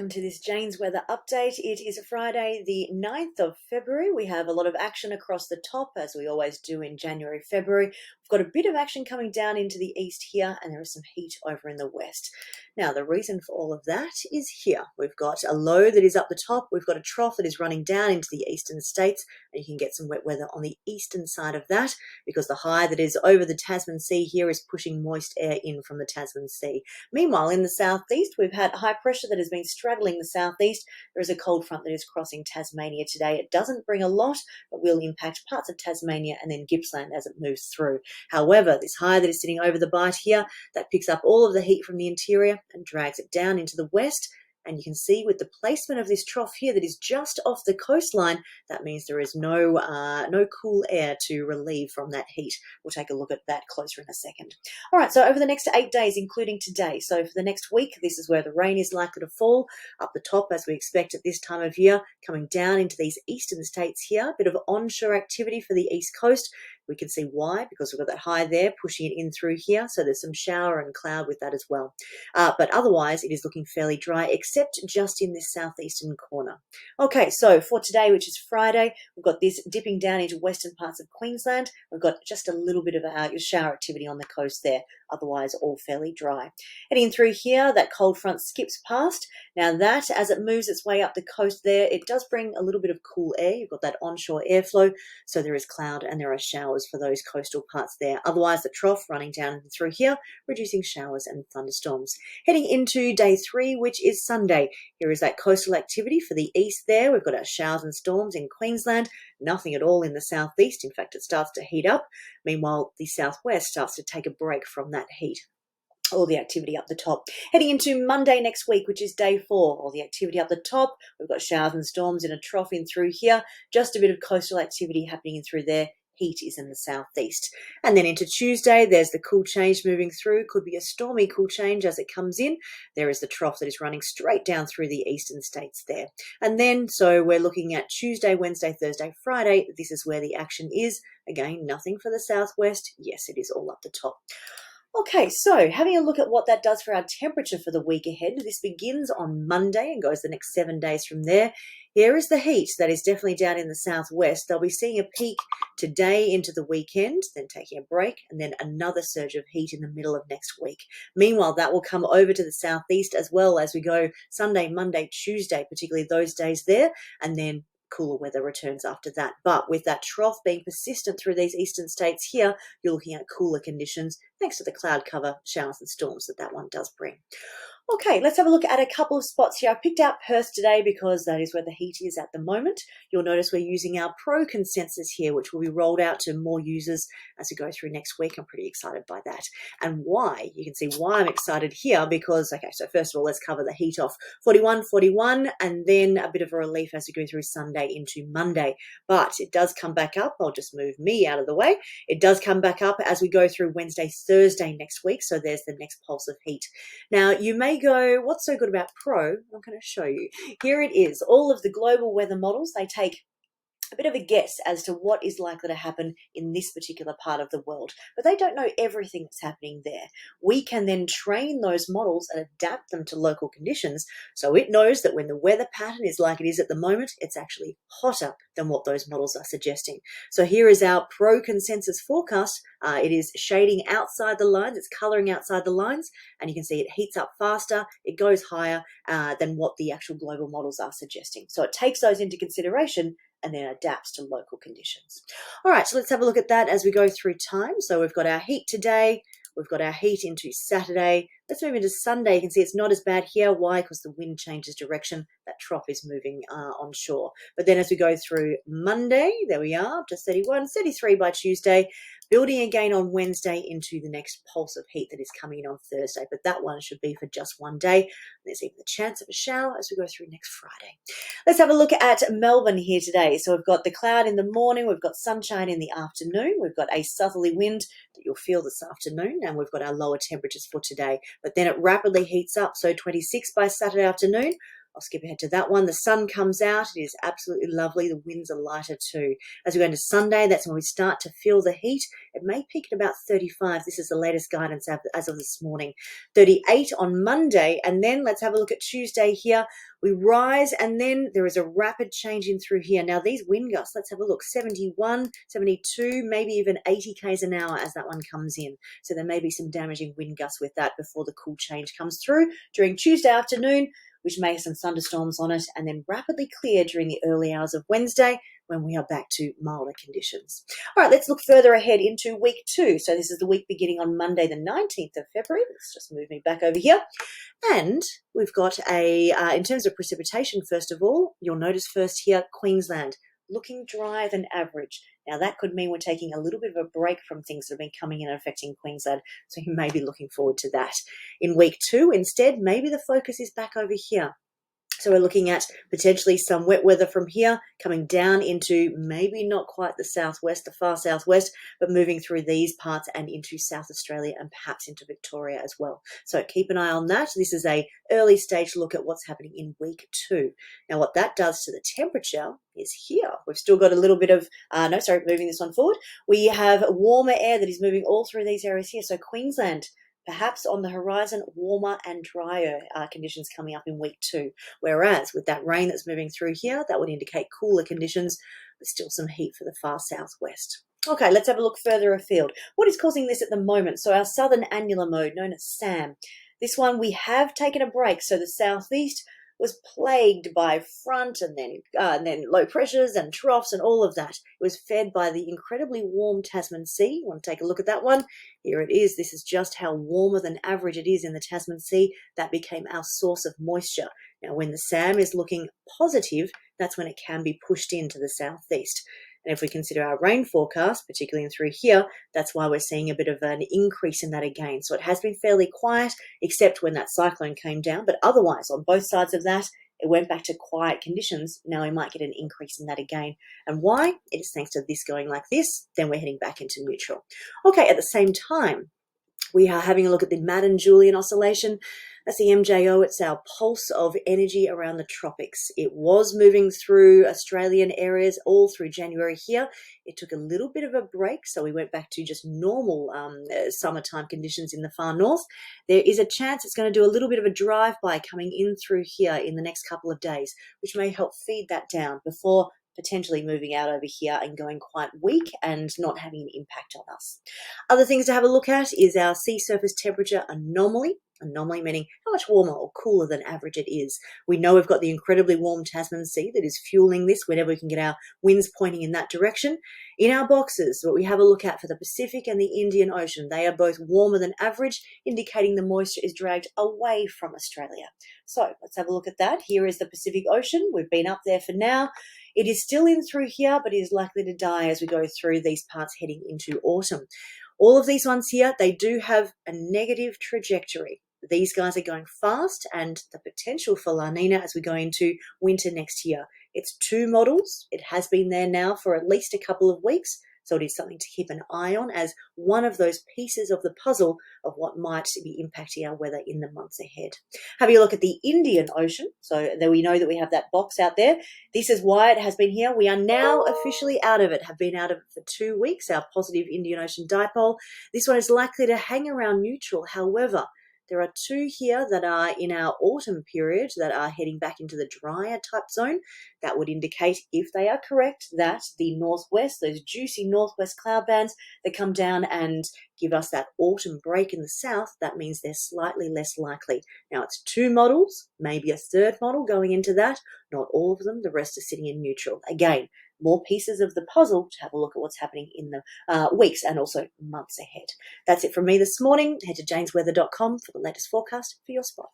Welcome to this Jane's weather update. It is Friday, the 9th of February. We have a lot of action across the top, as we always do in January, February. We've got a bit of action coming down into the east here, and there is some heat over in the west. Now, the reason for all of that is here. We've got a low that is up the top. We've got a trough that is running down into the eastern states, and you can get some wet weather on the eastern side of that because the high that is over the Tasman Sea here is pushing moist air in from the Tasman Sea. Meanwhile, in the southeast, we've had high pressure that has been straddling the southeast. There is a cold front that is crossing Tasmania today. It doesn't bring a lot, but will impact parts of Tasmania and then Gippsland as it moves through. However, this high that is sitting over the bight here, that picks up all of the heat from the interior and drags it down into the west. And you can see with the placement of this trough here that is just off the coastline, that means there is no cool air to relieve from that heat. We'll take a look at that closer in a second. All right, so over the next 8 days, including today, so for the next week, this is where the rain is likely to fall up the top as we expect at this time of year, coming down into these eastern states here. A bit of onshore activity for the east coast. We can see why, because we've got that high there pushing it in through here. So there's some shower and cloud with that as well. But otherwise, it is looking fairly dry, except just in this southeastern corner. Okay, so for today, which is Friday, we've got this dipping down into western parts of Queensland. We've got just a little bit of shower activity on the coast there. Otherwise, all fairly dry. Heading through here, that cold front skips past. Now that, as it moves its way up the coast there, it does bring a little bit of cool air. You've got that onshore airflow, so there is cloud and there are showers for those coastal parts there. Otherwise, the trough running down through here, reducing showers and thunderstorms. Heading into day 3, which is Sunday. Here is that coastal activity for the east there. We've got our showers and storms in Queensland. Nothing at all in the southeast. In fact, it starts to heat up. Meanwhile, the southwest starts to take a break from that heat. All the activity up the top. Heading into Monday next week, which is day 4, all the activity up the top. We've got showers and storms in a trough in through here. Just a bit of coastal activity happening in through there. Heat is in the southeast. And then into Tuesday, there's the cool change moving through. Could be a stormy cool change as it comes in. There is the trough that is running straight down through the eastern states there. And then, so we're looking at Tuesday, Wednesday, Thursday, Friday. This is where the action is. Again, nothing for the southwest. Yes, it is all up the top. Okay, so having a look at what that does for our temperature for the week ahead. This begins on Monday and goes the next 7 days from there. Here is the heat that is definitely down in the southwest. They'll be seeing a peak today into the weekend, then taking a break, and then another surge of heat in the middle of next week. Meanwhile, that will come over to the southeast as well as we go Sunday, Monday, Tuesday, particularly those days there, and then cooler weather returns after that. But with that trough being persistent through these eastern states here, you're looking at cooler conditions thanks to the cloud cover, showers and storms that one does bring. Okay, let's have a look at a couple of spots here. I picked out Perth today because that is where the heat is at the moment. You'll notice we're using our Pro consensus here, which will be rolled out to more users as we go through next week. I'm pretty excited by that. And why? You can see why I'm excited here because, okay, so first of all, let's cover the heat off. 41, 41, and then a bit of a relief as we go through Sunday into Monday. But it does come back up. I'll just move me out of the way. It does come back up as we go through Wednesday, Thursday next week. So there's the next pulse of heat. Now, you may go, what's so good about Pro? I'm going to show you. Here it is. All of the global weather models, they take a bit of a guess as to what is likely to happen in this particular part of the world. But they don't know everything that's happening there. We can then train those models and adapt them to local conditions so it knows that when the weather pattern is like it is at the moment, it's actually hotter than what those models are suggesting. So here is our Pro consensus forecast. It is shading outside the lines, it's colouring outside the lines, and you can see it heats up faster, it goes higher than what the actual global models are suggesting. So it takes those into consideration and then adapts to local conditions. All right, so let's have a look at that as we go through time. So we've got our heat today, we've got our heat into Saturday. Let's move into Sunday. You can see it's not as bad here. Why? Because the wind changes direction. That trough is moving onshore. But then as we go through Monday, there we are, up to 31, 33 by Tuesday, building again on Wednesday into the next pulse of heat that is coming in on Thursday. But that one should be for just one day. There's even the chance of a shower as we go through next Friday. Let's have a look at Melbourne here today. So we've got the cloud in the morning, we've got sunshine in the afternoon, we've got a southerly wind that you'll feel this afternoon, and we've got our lower temperatures for today. But then it rapidly heats up, so 26 by Saturday afternoon, I'll skip ahead to that one. The sun comes out. It is absolutely lovely. The winds are lighter too. As we go into Sunday, that's when we start to feel the heat. It may peak at about 35. This is the latest guidance as of this morning. 38 on Monday. And then let's have a look at Tuesday here. We rise, and then there is a rapid change in through here. Now, these wind gusts, let's have a look, 71, 72, maybe even 80 k's an hour as that one comes in. So there may be some damaging wind gusts with that before the cool change comes through during Tuesday afternoon, which may have some thunderstorms on it, and then rapidly clear during the early hours of Wednesday when we are back to milder conditions. All right, let's look further ahead into week 2. So this is the week beginning on Monday, the 19th of February. Let's just move me back over here. And we've got in terms of precipitation, first of all, you'll notice first here, Queensland, looking drier than average. Now, that could mean we're taking a little bit of a break from things that have been coming in and affecting Queensland, so you may be looking forward to that. In week 2, instead, maybe the focus is back over here. So we're looking at potentially some wet weather from here coming down into maybe not quite the southwest, the far southwest, but moving through these parts and into South Australia and perhaps into Victoria as well. So keep an eye on that. This is a early stage look at what's happening in week 2. Now, what that does to the temperature is here. We've still got a little bit of, moving this one forward. We have warmer air that is moving all through these areas here. So Queensland, perhaps on the horizon, warmer and drier conditions coming up in week 2. Whereas with that rain that's moving through here, that would indicate cooler conditions, but still some heat for the far southwest. Okay, let's have a look further afield. What is causing this at the moment? So our southern annular mode, known as SAM. This one we have taken a break. So the southeast was plagued by front and then low pressures and troughs and all of that. It was fed by the incredibly warm Tasman Sea. You want to take a look at that one? Here it is. This is just how warmer than average it is in the Tasman Sea. That became our source of moisture. Now, when the SAM is looking positive, that's when it can be pushed into the southeast. And if we consider our rain forecast, particularly in through here, that's why we're seeing a bit of an increase in that again. So it has been fairly quiet, except when that cyclone came down. But otherwise, on both sides of that, it went back to quiet conditions. Now we might get an increase in that again. And why? It is thanks to this going like this. Then we're heading back into neutral. Okay, at the same time, we are having a look at the Madden-Julian oscillation. That's the MJO. It's our pulse of energy around the tropics. It was moving through Australian areas all through January here. It took a little bit of a break, so we went back to just normal summertime conditions in the far north. There is a chance it's going to do a little bit of a drive-by coming in through here in the next couple of days, which may help feed that down before potentially moving out over here and going quite weak and not having an impact on us. Other things to have a look at is our sea surface temperature anomaly. Anomaly meaning how much warmer or cooler than average it is. We know we've got the incredibly warm Tasman Sea that is fueling this whenever we can get our winds pointing in that direction. In our boxes, what we have a look at for the Pacific and the Indian Ocean, they are both warmer than average, indicating the moisture is dragged away from Australia. So let's have a look at that. Here is the Pacific Ocean. We've been up there for now. It is still in through here, but it is likely to die as we go through these parts heading into autumn. All of these ones here, they do have a negative trajectory. These guys are going fast, and the potential for La Nina as we go into winter next year. It's 2 models. It has been there now for at least a couple of weeks, so it is something to keep an eye on as one of those pieces of the puzzle of what might be impacting our weather in the months ahead. Having a look at the Indian Ocean, so there we know that we have that box out there. This is why it has been here. We are now officially out of it, have been out of it for 2 weeks, our positive Indian Ocean dipole. This one is likely to hang around neutral. However, there are 2 here that are in our autumn period that are heading back into the drier type zone. That would indicate, if they are correct, that the northwest, those juicy northwest cloud bands that come down and give us that autumn break in the south, that means they're slightly less likely. Now, it's 2 models, maybe a 3rd model going into that. Not all of them. The rest are sitting in neutral. Again, more pieces of the puzzle to have a look at what's happening in the weeks and also months ahead. That's it from me this morning. Head to janesweather.com for the latest forecast for your spot.